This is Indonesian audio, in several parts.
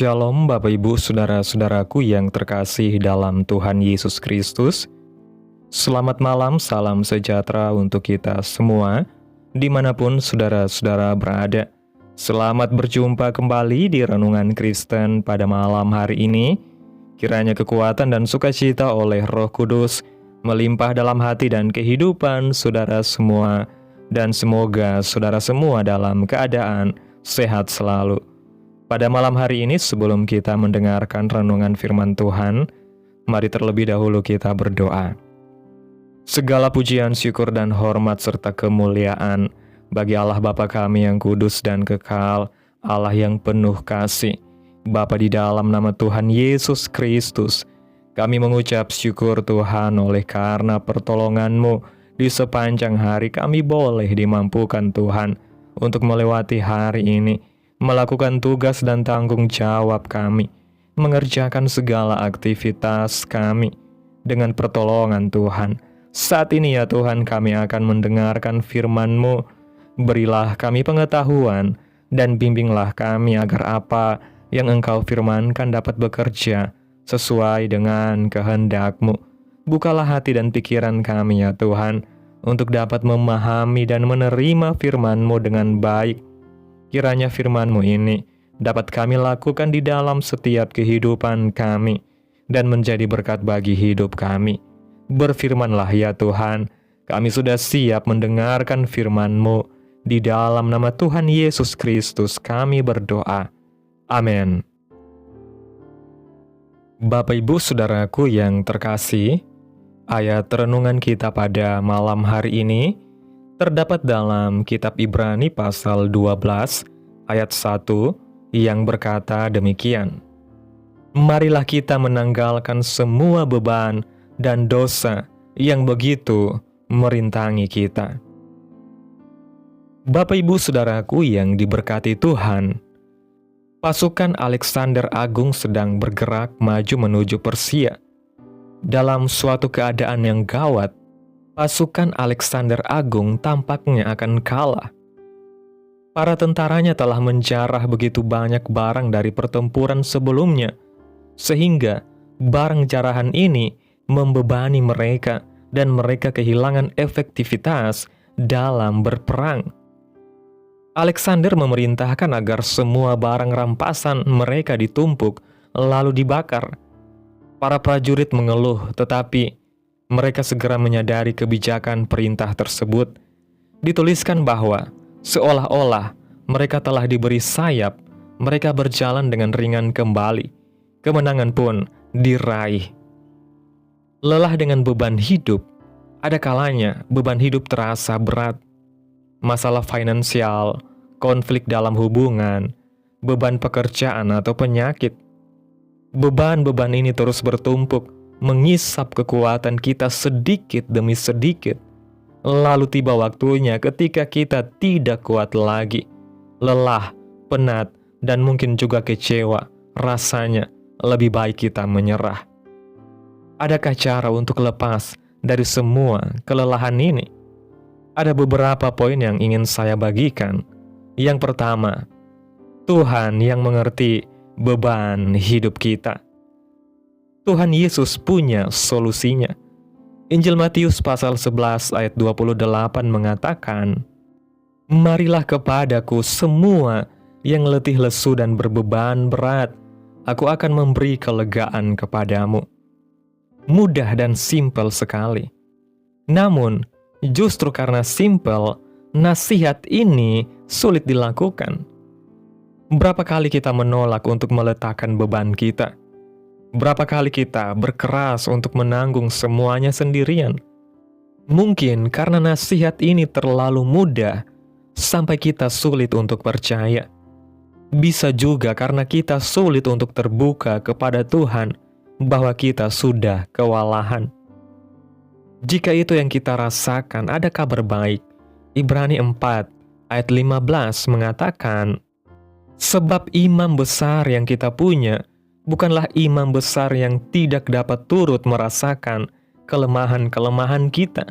Shalom Bapak Ibu Saudara-saudaraku yang terkasih dalam Tuhan Yesus Kristus. Selamat malam, salam sejahtera untuk kita semua, dimanapun saudara-saudara berada. Selamat berjumpa kembali di Renungan Kristen pada malam hari ini. Kiranya kekuatan dan sukacita oleh Roh Kudus melimpah dalam hati dan kehidupan saudara semua, dan semoga saudara semua dalam keadaan sehat selalu. Pada malam hari ini, sebelum kita mendengarkan renungan firman Tuhan, mari terlebih dahulu kita berdoa. Segala pujian, syukur, dan hormat serta kemuliaan bagi Allah Bapa kami yang kudus dan kekal, Allah yang penuh kasih. Bapa, di dalam nama Tuhan Yesus Kristus, kami mengucap syukur Tuhan oleh karena pertolongan-Mu di sepanjang hari kami boleh dimampukan Tuhan untuk melewati hari ini, melakukan tugas dan tanggung jawab kami, mengerjakan segala aktivitas kami dengan pertolongan Tuhan. Saat ini ya Tuhan, kami akan mendengarkan firman-Mu. Berilah kami pengetahuan dan bimbinglah kami agar apa yang Engkau firmankan dapat bekerja sesuai dengan kehendak-Mu. Bukalah hati dan pikiran kami ya Tuhan, untuk dapat memahami dan menerima firman-Mu dengan baik. Kiranya firman-Mu ini dapat kami lakukan di dalam setiap kehidupan kami dan menjadi berkat bagi hidup kami. Berfirmanlah ya Tuhan, kami sudah siap mendengarkan firman-Mu. Di dalam nama Tuhan Yesus Kristus kami berdoa. Amin. Bapak Ibu Saudaraku yang terkasih, ayat renungan kita pada malam hari ini terdapat dalam kitab Ibrani pasal 12 ayat 1 yang berkata demikian. Marilah kita menanggalkan semua beban dan dosa yang begitu merintangi kita. Bapak Ibu Saudaraku yang diberkati Tuhan, pasukan Alexander Agung sedang bergerak maju menuju Persia. Dalam suatu keadaan yang gawat, pasukan Alexander Agung tampaknya akan kalah. Para tentaranya telah menjarah begitu banyak barang dari pertempuran sebelumnya, sehingga barang jarahan ini membebani mereka dan mereka kehilangan efektivitas dalam berperang. Alexander memerintahkan agar semua barang rampasan mereka ditumpuk lalu dibakar. Para prajurit mengeluh, tetapi mereka segera menyadari kebijakan perintah tersebut. Dituliskan bahwa seolah-olah mereka telah diberi sayap, mereka berjalan dengan ringan kembali. Kemenangan pun diraih. Lelah dengan beban hidup, ada kalanya beban hidup terasa berat. Masalah finansial, konflik dalam hubungan, beban pekerjaan atau penyakit. Beban-beban ini terus bertumpuk, mengisap kekuatan kita sedikit demi sedikit. Lalu tiba waktunya ketika kita tidak kuat lagi, lelah, penat, dan mungkin juga kecewa. Rasanya lebih baik kita menyerah. Adakah cara untuk lepas dari semua kelelahan ini? Ada beberapa poin yang ingin saya bagikan. Yang pertama, Tuhan yang mengerti beban hidup kita. Tuhan Yesus punya solusinya. Injil Matius pasal 11 ayat 28 mengatakan, marilah kepadaku semua yang letih lesu dan berbeban berat, aku akan memberi kelegaan kepadamu. Mudah dan simpel sekali. Namun, justru karena simpel, nasihat ini sulit dilakukan. Berapa kali kita menolak untuk meletakkan beban kita? Berapa kali kita berkeras untuk menanggung semuanya sendirian? Mungkin karena nasihat ini terlalu mudah, sampai kita sulit untuk percaya. Bisa juga karena kita sulit untuk terbuka kepada Tuhan, bahwa kita sudah kewalahan. Jika itu yang kita rasakan, ada kabar baik. Ibrani 4 ayat 15 mengatakan, sebab imam besar yang kita punya bukanlah imam besar yang tidak dapat turut merasakan kelemahan-kelemahan kita.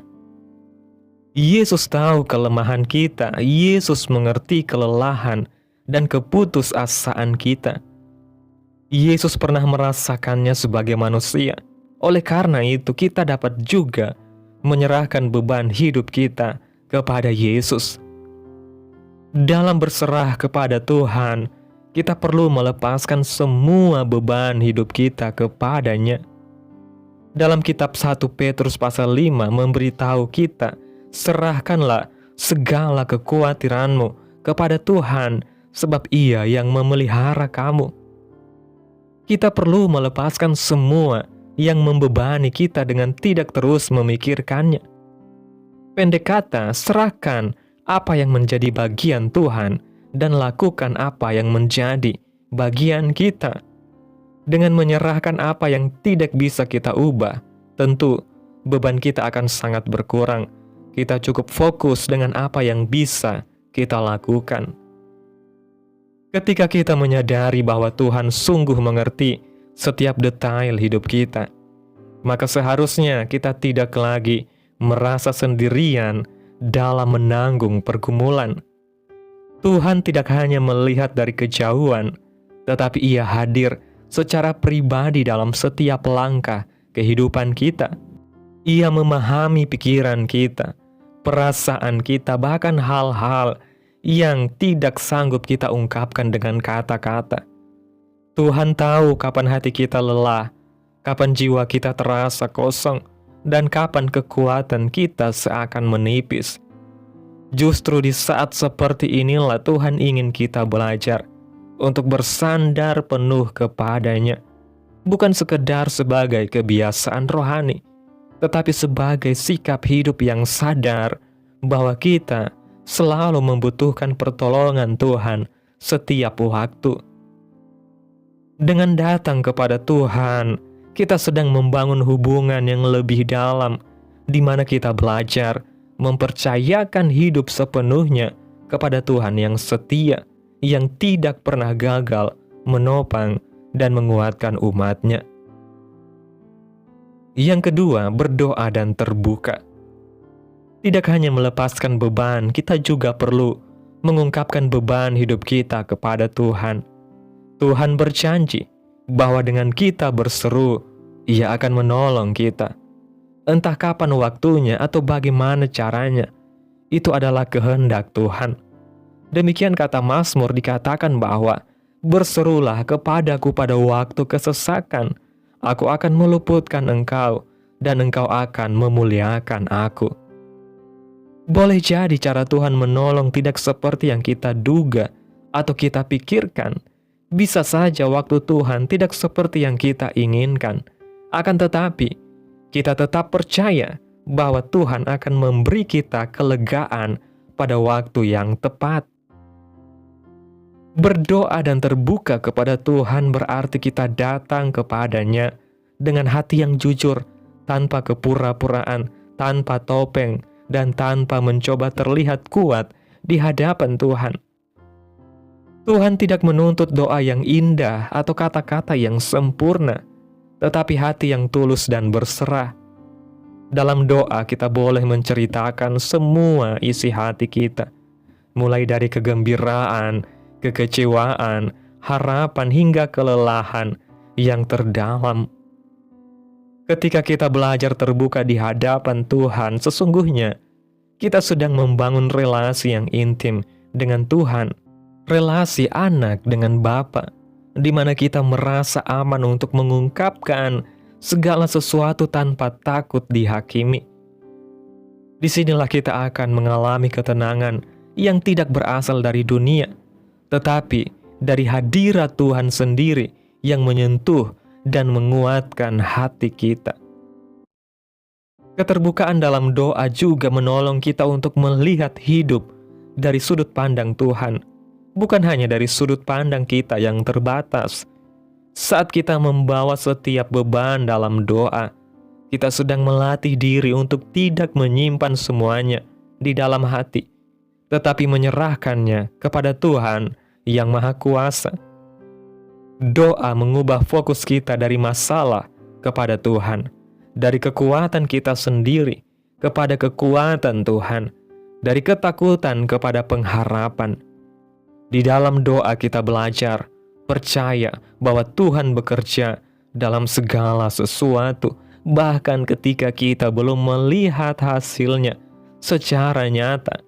Yesus tahu kelemahan kita, Yesus mengerti kelelahan dan keputusasaan kita. Yesus pernah merasakannya sebagai manusia. Oleh karena itu, kita dapat juga menyerahkan beban hidup kita kepada Yesus. Dalam berserah kepada Tuhan, kita perlu melepaskan semua beban hidup kita kepadanya. Dalam kitab 1 Petrus pasal 5 memberitahu kita, serahkanlah segala kekhawatiranmu kepada Tuhan, sebab Ia yang memelihara kamu. Kita perlu melepaskan semua yang membebani kita dengan tidak terus memikirkannya. Pendek kata, serahkan apa yang menjadi bagian Tuhan dan lakukan apa yang menjadi bagian kita. Dengan menyerahkan apa yang tidak bisa kita ubah, tentu beban kita akan sangat berkurang. Kita cukup fokus dengan apa yang bisa kita lakukan. Ketika kita menyadari bahwa Tuhan sungguh mengerti setiap detail hidup kita, maka seharusnya kita tidak lagi merasa sendirian dalam menanggung pergumulan. Tuhan tidak hanya melihat dari kejauhan, tetapi Ia hadir secara pribadi dalam setiap langkah kehidupan kita. Ia memahami pikiran kita, perasaan kita, bahkan hal-hal yang tidak sanggup kita ungkapkan dengan kata-kata. Tuhan tahu kapan hati kita lelah, kapan jiwa kita terasa kosong, dan kapan kekuatan kita seakan menipis. Justru di saat seperti inilah Tuhan ingin kita belajar untuk bersandar penuh kepadanya, bukan sekedar sebagai kebiasaan rohani, tetapi sebagai sikap hidup yang sadar bahwa kita selalu membutuhkan pertolongan Tuhan setiap waktu. Dengan datang kepada Tuhan, kita sedang membangun hubungan yang lebih dalam, di mana kita belajar mempercayakan hidup sepenuhnya kepada Tuhan yang setia, yang tidak pernah gagal menopang dan menguatkan umat-Nya. Yang kedua, berdoa dan terbuka. Tidak hanya melepaskan beban, kita juga perlu mengungkapkan beban hidup kita kepada Tuhan. Tuhan berjanji bahwa dengan kita berseru, Ia akan menolong kita. Entah kapan waktunya atau bagaimana caranya, itu adalah kehendak Tuhan. Demikian kata Mazmur dikatakan bahwa, berserulah kepadaku pada waktu kesesakan, aku akan meluputkan engkau, dan engkau akan memuliakan aku. Boleh jadi cara Tuhan menolong tidak seperti yang kita duga atau kita pikirkan. Bisa saja waktu Tuhan tidak seperti yang kita inginkan. Akan tetapi, kita tetap percaya bahwa Tuhan akan memberi kita kelegaan pada waktu yang tepat. Berdoa dan terbuka kepada Tuhan berarti kita datang kepadanya dengan hati yang jujur, tanpa kepura-puraan, tanpa topeng, dan tanpa mencoba terlihat kuat di hadapan Tuhan. Tuhan tidak menuntut doa yang indah atau kata-kata yang sempurna, tetapi hati yang tulus dan berserah. Dalam doa kita boleh menceritakan semua isi hati kita, mulai dari kegembiraan, kekecewaan, harapan, hingga kelelahan yang terdalam. Ketika kita belajar terbuka di hadapan Tuhan, sesungguhnya kita sedang membangun relasi yang intim dengan Tuhan, relasi anak dengan Bapa, di mana kita merasa aman untuk mengungkapkan segala sesuatu tanpa takut dihakimi. Disinilah kita akan mengalami ketenangan yang tidak berasal dari dunia, tetapi dari hadirat Tuhan sendiri yang menyentuh dan menguatkan hati kita. Keterbukaan dalam doa juga menolong kita untuk melihat hidup dari sudut pandang Tuhan, bukan hanya dari sudut pandang kita yang terbatas. Saat kita membawa setiap beban dalam doa, kita sedang melatih diri untuk tidak menyimpan semuanya di dalam hati, tetapi menyerahkannya kepada Tuhan yang Maha Kuasa. Doa mengubah fokus kita dari masalah kepada Tuhan, dari kekuatan kita sendiri kepada kekuatan Tuhan, dari ketakutan kepada pengharapan. Di dalam doa kita belajar percaya bahwa Tuhan bekerja dalam segala sesuatu, bahkan ketika kita belum melihat hasilnya secara nyata.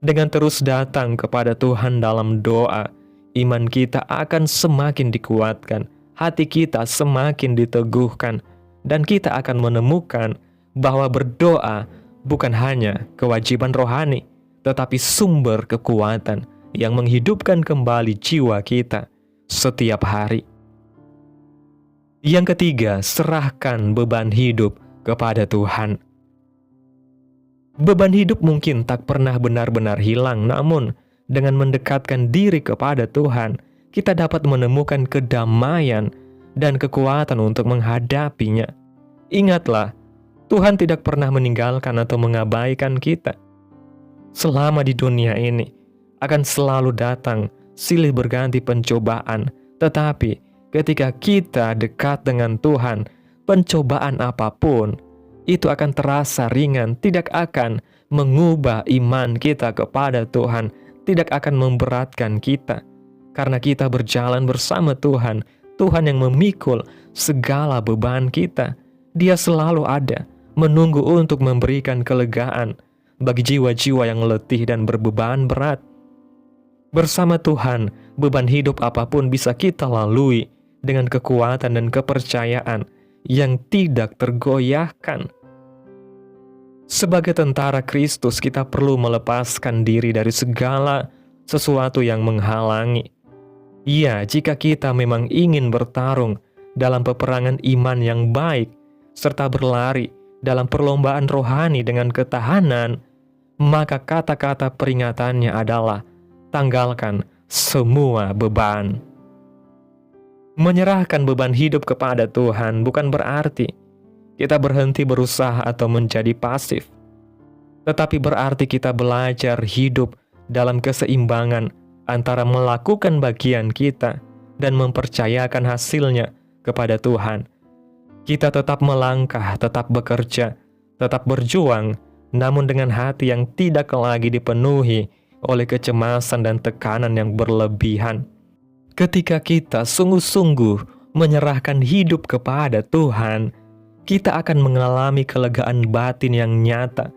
Dengan terus datang kepada Tuhan dalam doa, iman kita akan semakin dikuatkan, hati kita semakin diteguhkan, dan kita akan menemukan bahwa berdoa bukan hanya kewajiban rohani, tetapi sumber kekuatan yang menghidupkan kembali jiwa kita setiap hari. Yang ketiga, serahkan beban hidup kepada Tuhan. Beban hidup mungkin tak pernah benar-benar hilang, namun dengan mendekatkan diri kepada Tuhan, kita dapat menemukan kedamaian dan kekuatan untuk menghadapinya. Ingatlah, Tuhan tidak pernah meninggalkan atau mengabaikan kita. Selama di dunia ini, akan selalu datang silih berganti pencobaan, tetapi ketika kita dekat dengan Tuhan, pencobaan apapun itu akan terasa ringan, tidak akan mengubah iman kita kepada Tuhan, tidak akan memberatkan kita. Karena kita berjalan bersama Tuhan, Tuhan yang memikul segala beban kita. Dia selalu ada, menunggu untuk memberikan kelegaan bagi jiwa-jiwa yang letih dan berbeban berat. Bersama Tuhan, beban hidup apapun bisa kita lalui dengan kekuatan dan kepercayaan yang tidak tergoyahkan. Sebagai tentara Kristus, kita perlu melepaskan diri dari segala sesuatu yang menghalangi. Ya, jika kita memang ingin bertarung dalam peperangan iman yang baik, serta berlari dalam perlombaan rohani dengan ketahanan, maka kata-kata peringatannya adalah, tanggalkan semua beban. Menyerahkan beban hidup kepada Tuhan bukan berarti kita berhenti berusaha atau menjadi pasif, tetapi berarti kita belajar hidup dalam keseimbangan antara melakukan bagian kita dan mempercayakan hasilnya kepada Tuhan. Kita tetap melangkah, tetap bekerja, tetap berjuang, namun dengan hati yang tidak lagi dipenuhi oleh kecemasan dan tekanan yang berlebihan. Ketika kita sungguh-sungguh menyerahkan hidup kepada Tuhan, kita akan mengalami kelegaan batin yang nyata.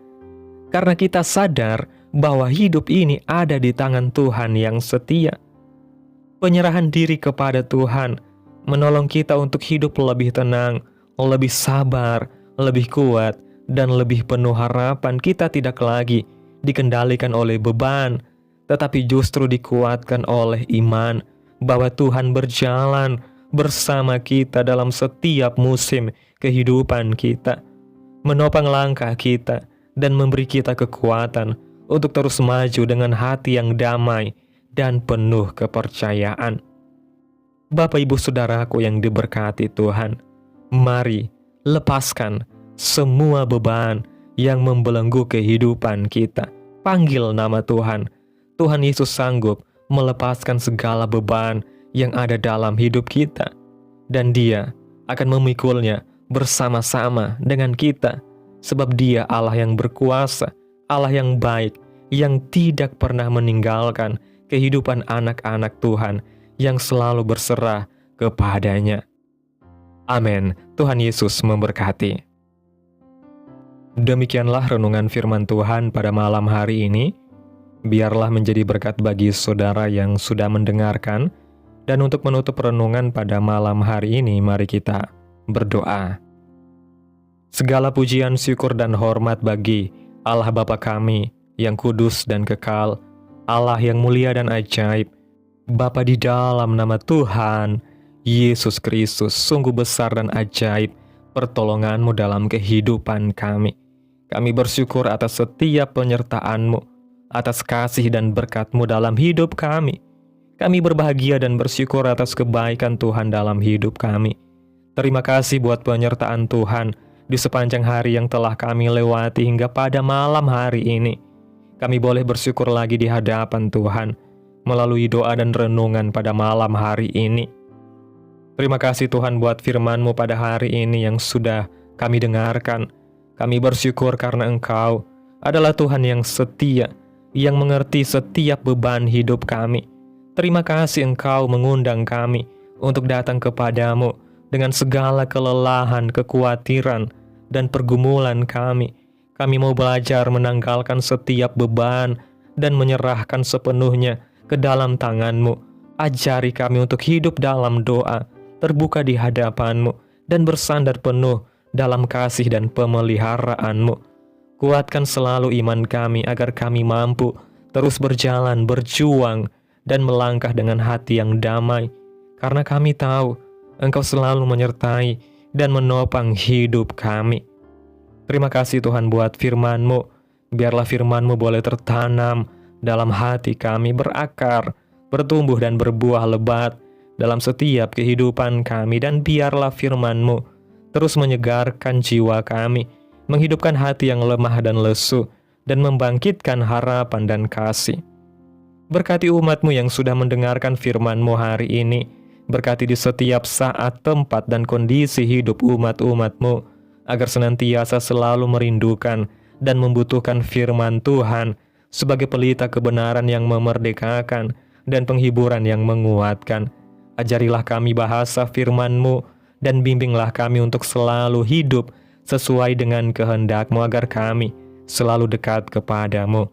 Karena kita sadar bahwa hidup ini ada di tangan Tuhan yang setia. Penyerahan diri kepada Tuhan menolong kita untuk hidup lebih tenang, lebih sabar, lebih kuat, dan lebih penuh harapan. Kita tidak lagi dikendalikan oleh beban, tetapi justru dikuatkan oleh iman bahwa Tuhan berjalan bersama kita dalam setiap musim kehidupan kita, menopang langkah kita, dan memberi kita kekuatan untuk terus maju dengan hati yang damai dan penuh kepercayaan. Bapak Ibu Saudaraku yang diberkati Tuhan, mari lepaskan semua beban yang membelenggu kehidupan kita. Panggil nama Tuhan. Tuhan Yesus sanggup melepaskan segala beban yang ada dalam hidup kita, dan Dia akan memikulnya bersama-sama dengan kita, sebab Dia Allah yang berkuasa, Allah yang baik, yang tidak pernah meninggalkan kehidupan anak-anak Tuhan yang selalu berserah kepadanya. Amin. Tuhan Yesus memberkati. Demikianlah renungan firman Tuhan pada malam hari ini. Biarlah menjadi berkat bagi saudara yang sudah mendengarkan. Dan untuk menutup renungan pada malam hari ini, mari kita berdoa. Segala pujian, syukur, dan hormat bagi Allah Bapa kami yang kudus dan kekal, Allah yang mulia dan ajaib. Bapa, di dalam nama Tuhan Yesus Kristus, sungguh besar dan ajaib pertolongan-Mu dalam kehidupan kami. Kami bersyukur atas setiap penyertaan-Mu, atas kasih dan berkat-Mu dalam hidup kami. Kami berbahagia dan bersyukur atas kebaikan Tuhan dalam hidup kami. Terima kasih buat penyertaan Tuhan di sepanjang hari yang telah kami lewati hingga pada malam hari ini. Kami boleh bersyukur lagi di hadapan Tuhan melalui doa dan renungan pada malam hari ini. Terima kasih Tuhan buat firman-Mu pada hari ini yang sudah kami dengarkan. Kami bersyukur karena Engkau adalah Tuhan yang setia, yang mengerti setiap beban hidup kami. Terima kasih Engkau mengundang kami untuk datang kepadamu dengan segala kelelahan, kekhawatiran, dan pergumulan kami. Kami mau belajar menanggalkan setiap beban dan menyerahkan sepenuhnya ke dalam tangan-Mu. Ajari kami untuk hidup dalam doa, terbuka di hadapan-Mu, dan bersandar penuh dalam kasih dan pemeliharaan-Mu. Kuatkan selalu iman kami agar kami mampu terus berjalan, berjuang, dan melangkah dengan hati yang damai, karena kami tahu Engkau selalu menyertai dan menopang hidup kami. Terima kasih Tuhan buat firman-Mu. Biarlah firman-Mu boleh tertanam dalam hati kami, berakar, bertumbuh dan berbuah lebat dalam setiap kehidupan kami. Dan biarlah firman-Mu terus menyegarkan jiwa kami, menghidupkan hati yang lemah dan lesu, dan membangkitkan harapan dan kasih. Berkati umat-Mu yang sudah mendengarkan firman-Mu hari ini. Berkati di setiap saat, tempat, dan kondisi hidup umat-umat-Mu, agar senantiasa selalu merindukan dan membutuhkan firman Tuhan sebagai pelita kebenaran yang memerdekakan dan penghiburan yang menguatkan. Ajarilah kami bahasa firman-Mu dan bimbinglah kami untuk selalu hidup sesuai dengan kehendak-Mu agar kami selalu dekat kepadamu.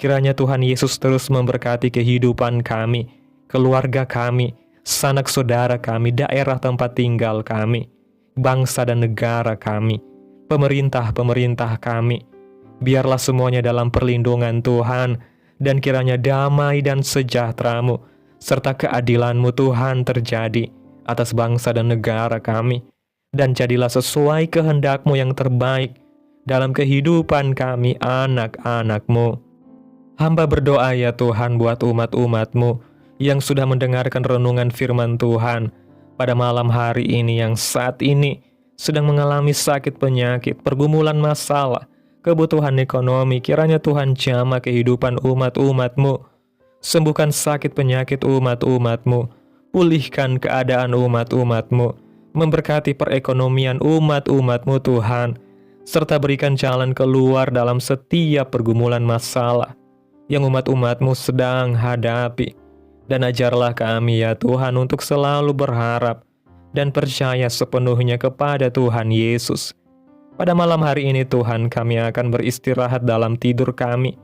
Kiranya Tuhan Yesus terus memberkati kehidupan kami, keluarga kami, sanak saudara kami, daerah tempat tinggal kami, bangsa dan negara kami, pemerintah-pemerintah kami. Biarlah semuanya dalam perlindungan Tuhan, dan kiranya damai dan sejahtera-Mu serta keadilan-Mu Tuhan terjadi atas bangsa dan negara kami. Dan jadilah sesuai kehendak-Mu yang terbaik dalam kehidupan kami, anak-anak-Mu. Hamba berdoa ya Tuhan buat umat-umat-Mu yang sudah mendengarkan renungan firman Tuhan pada malam hari ini, yang saat ini sedang mengalami sakit penyakit, pergumulan masalah, kebutuhan ekonomi. Kiranya Tuhan jamah kehidupan umat-umat-Mu, sembuhkan sakit penyakit umat-umat-Mu, pulihkan keadaan umat-umat-Mu, memberkati perekonomian umat-umat-Mu Tuhan, serta berikan jalan keluar dalam setiap pergumulan masalah yang umat-umat-Mu sedang hadapi. Dan ajarlah kami ya Tuhan untuk selalu berharap dan percaya sepenuhnya kepada Tuhan Yesus. Pada malam hari ini Tuhan, kami akan beristirahat dalam tidur kami.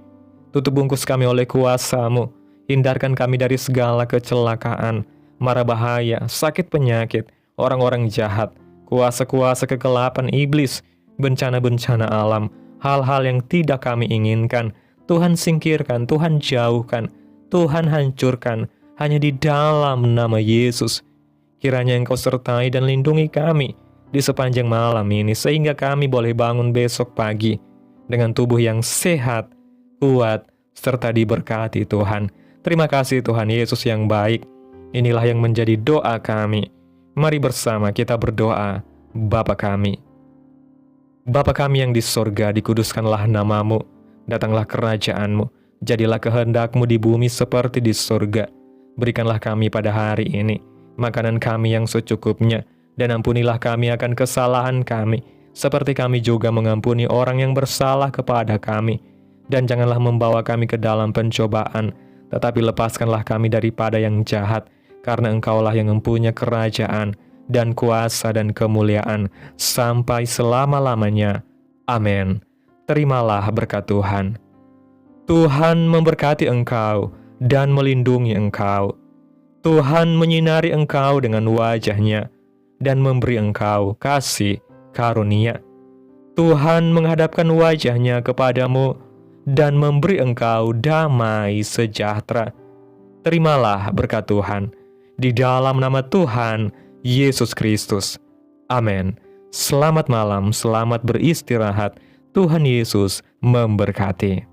Tutup bungkus kami oleh kuasa-Mu. Hindarkan kami dari segala kecelakaan, mara bahaya, sakit penyakit, orang-orang jahat, kuasa-kuasa kegelapan iblis, bencana-bencana alam, hal-hal yang tidak kami inginkan. Tuhan singkirkan, Tuhan jauhkan, Tuhan hancurkan, hanya di dalam nama Yesus. Kiranya Engkau sertai dan lindungi kami di sepanjang malam ini, sehingga kami boleh bangun besok pagi dengan tubuh yang sehat, kuat, serta diberkati Tuhan. Terima kasih Tuhan Yesus yang baik. Inilah yang menjadi doa kami. Mari bersama kita berdoa. Bapa kami. Bapa kami yang di sorga, dikuduskanlah nama-Mu. Datanglah kerajaan-Mu, jadilah kehendak-Mu di bumi seperti di surga. Berikanlah kami pada hari ini makanan kami yang secukupnya, dan ampunilah kami akan kesalahan kami, seperti kami juga mengampuni orang yang bersalah kepada kami. Dan janganlah membawa kami ke dalam pencobaan, tetapi lepaskanlah kami daripada yang jahat, karena Engkaulah yang mempunyai kerajaan, dan kuasa dan kemuliaan, sampai selama-lamanya. Amin. Terimalah berkat Tuhan. Tuhan memberkati engkau dan melindungi engkau. Tuhan menyinari engkau dengan wajah-Nya dan memberi engkau kasih karunia. Tuhan menghadapkan wajah-Nya kepadamu dan memberi engkau damai sejahtera. Terimalah berkat Tuhan di dalam nama Tuhan Yesus Kristus. Amin. Selamat malam, selamat beristirahat. Tuhan Yesus memberkati.